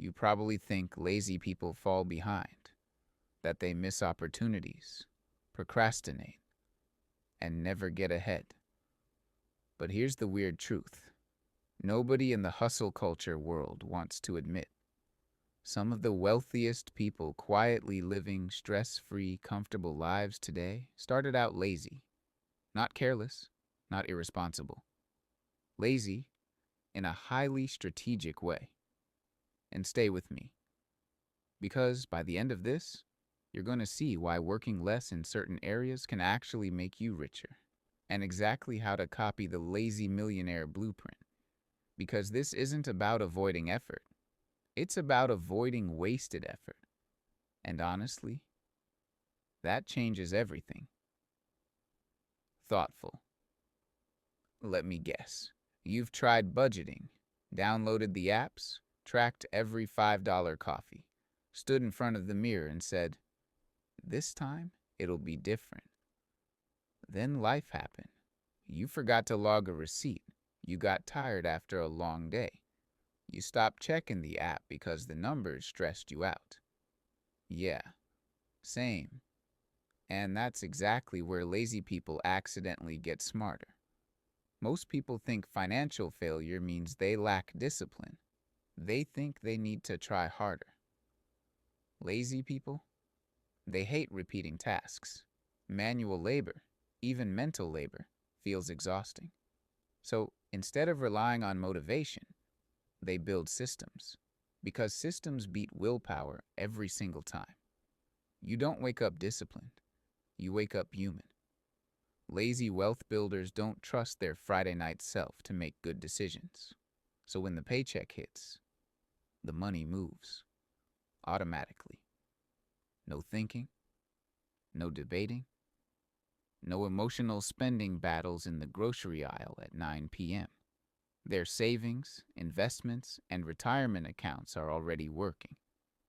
You probably think lazy people fall behind, that they miss opportunities, procrastinate, and never get ahead. But here's the weird truth. Nobody in the hustle culture world wants to admit some of the wealthiest people quietly living stress-free, comfortable lives today started out lazy, not careless, not irresponsible. Lazy in a highly strategic way. And stay with me, because by the end of this, you're going to see why working less in certain areas can actually make you richer, and exactly how to copy the Lazy Millionaire Blueprint. Because this isn't about avoiding effort, it's about avoiding wasted effort. And honestly, that changes everything. Thoughtful. Let me guess. You've tried budgeting, downloaded the apps, tracked every $5 coffee, stood in front of the mirror and said, "This time, it'll be different." Then life happened. You forgot to log a receipt. You got tired after a long day. You stopped checking the app because the numbers stressed you out. Yeah, same. And that's exactly where lazy people accidentally get smarter. Most people think financial failure means they lack discipline. They think they need to try harder. Lazy people? They hate repeating tasks. Manual labor, even mental labor, feels exhausting. So instead of relying on motivation, they build systems. Because systems beat willpower every single time. You don't wake up disciplined. You wake up human. Lazy wealth builders don't trust their Friday night self to make good decisions. So when the paycheck hits, the money moves automatically. No thinking, no debating, no emotional spending battles in the grocery aisle at 9 p.m. Their savings, investments, and retirement accounts are already working,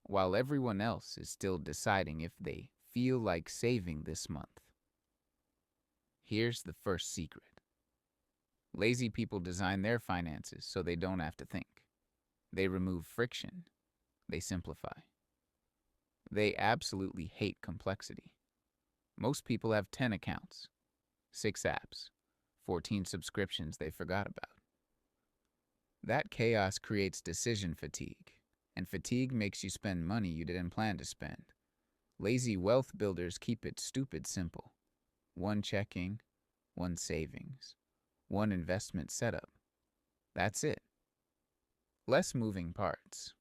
while everyone else is still deciding if they feel like saving this month. Here's the first secret. Lazy people design their finances so they don't have to think. They remove friction. They simplify. They absolutely hate complexity. Most people have 10 accounts, 6 apps, 14 subscriptions they forgot about. That chaos creates decision fatigue, and fatigue makes you spend money you didn't plan to spend. Lazy wealth builders keep it stupid simple. One checking, one savings, one investment setup. That's it. Less moving parts,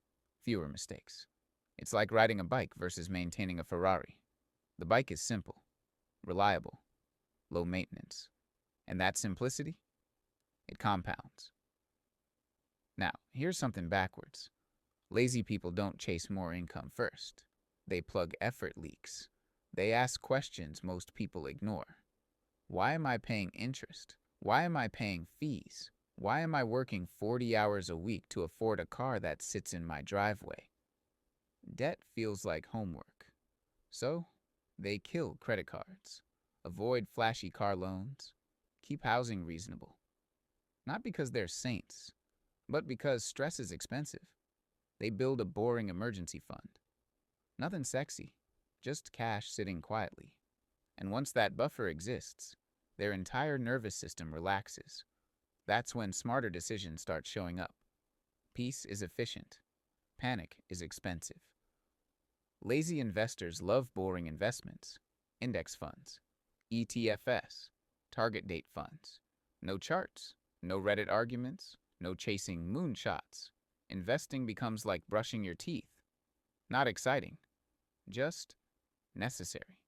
fewer mistakes. It's like riding a bike versus maintaining a Ferrari. The bike is simple, reliable, low maintenance. And that simplicity, it compounds. Now, here's something backwards. Lazy people don't chase more income first. They plug effort leaks. They ask questions most people ignore. Why am I paying interest? Why am I paying fees? Why am I working 40 hours a week to afford a car that sits in my driveway? Debt feels like homework. So, they kill credit cards, avoid flashy car loans, keep housing reasonable. Not because they're saints, but because stress is expensive. They build a boring emergency fund. Nothing sexy, just cash sitting quietly. And once that buffer exists, their entire nervous system relaxes. That's when smarter decisions start showing up. Peace is efficient. Panic is expensive. Lazy investors love boring investments. Index funds, ETFs, target date funds. No charts, no Reddit arguments, no chasing moonshots. Investing becomes like brushing your teeth. Not exciting, just necessary.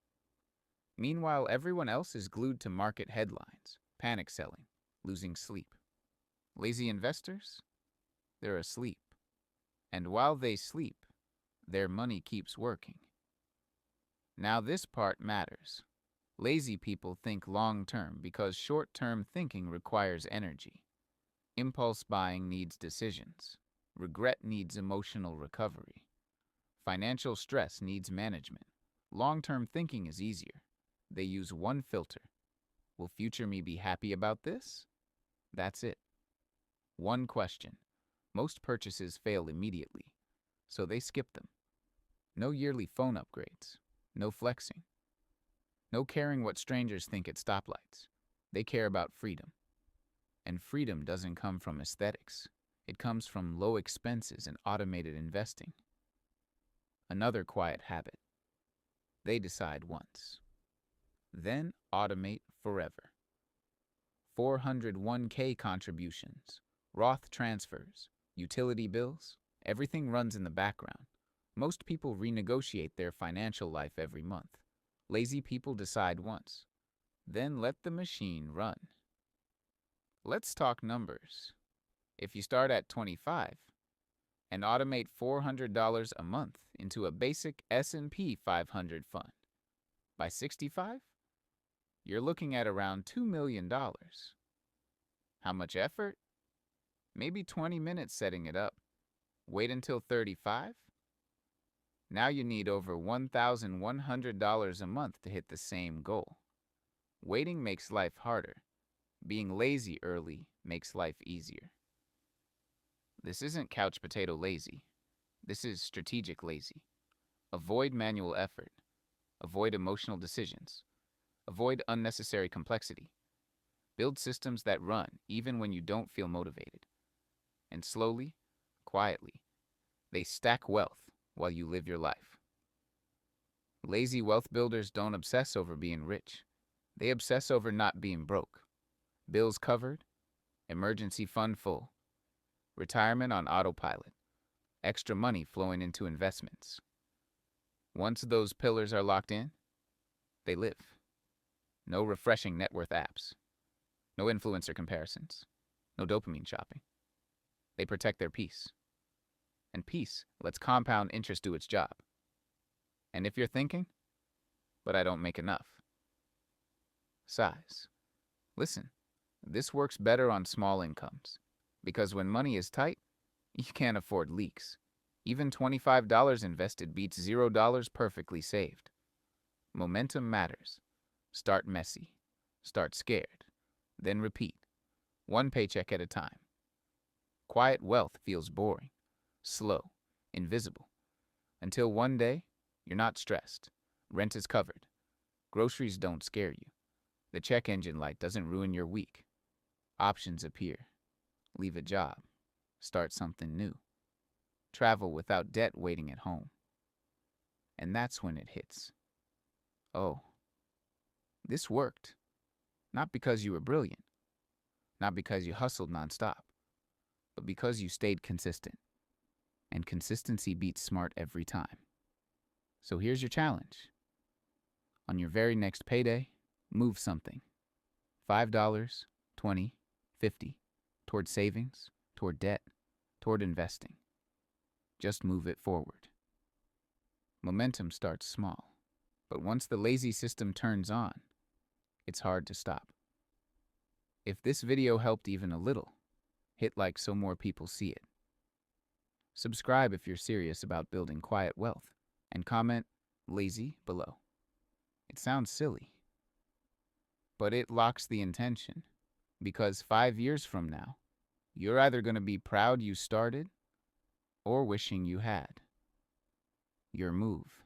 Meanwhile, everyone else is glued to market headlines, panic selling, losing sleep. Lazy investors? They're asleep. And while they sleep, their money keeps working. Now this part matters. Lazy people think long-term because short-term thinking requires energy. Impulse buying needs decisions. Regret needs emotional recovery. Financial stress needs management. Long-term thinking is easier. They use one filter. Will future me be happy about this? That's it. One question. Most purchases fail immediately. so they skip them. No yearly phone upgrades, no flexing, no caring what strangers think at stoplights. They care about freedom. And freedom doesn't come from aesthetics. It comes from low expenses and automated investing. Another quiet habit. They decide once, then automate forever. 401k contributions, Roth transfers, utility bills, everything runs in the background. Most people renegotiate their financial life every month. Lazy people decide once, then let the machine run. Let's talk numbers. If you start at 25 and automate $400 a month into a basic S&P 500 fund, by 65, you're looking at around $2 million. How much effort? Maybe 20 minutes setting it up. Wait until 35? Now you need over $1,100 a month to hit the same goal. Waiting makes life harder. Being lazy early makes life easier. This isn't couch potato lazy. This is strategic lazy. Avoid manual effort. Avoid emotional decisions. Avoid unnecessary complexity. Build systems that run even when you don't feel motivated. And slowly, quietly, they stack wealth while you live your life. Lazy wealth builders don't obsess over being rich. They obsess over not being broke. Bills covered, emergency fund full, retirement on autopilot, extra money flowing into investments. Once those pillars are locked in, they live. No refreshing net worth apps, no influencer comparisons, no dopamine shopping. They protect their peace. And peace lets compound interest do its job. And if you're thinking, but I don't make enough, size. Listen, this works better on small incomes, because when money is tight, you can't afford leaks. Even $25 invested beats $0 perfectly saved. Momentum matters. Start messy. Start scared. Then repeat. One paycheck at a time. Quiet wealth feels boring, slow, invisible. Until one day, you're not stressed. Rent is covered. Groceries don't scare you. The check engine light doesn't ruin your week. Options appear. Leave a job. Start something new. Travel without debt waiting at home. And that's when it hits. Oh, this worked. Not because you were brilliant. Not because you hustled nonstop. But because you stayed consistent. And consistency beats smart every time. So here's your challenge. On your very next payday, move something. $5, 20, 50, toward savings, toward debt, toward investing. Just move it forward. Momentum starts small, but once the lazy system turns on, it's hard to stop. If this video helped even a little, hit like so more people see it. Subscribe if you're serious about building quiet wealth, and comment lazy below. It sounds silly, but it locks the intention, because 5 years from now, you're either going to be proud you started or wishing you had. Your move.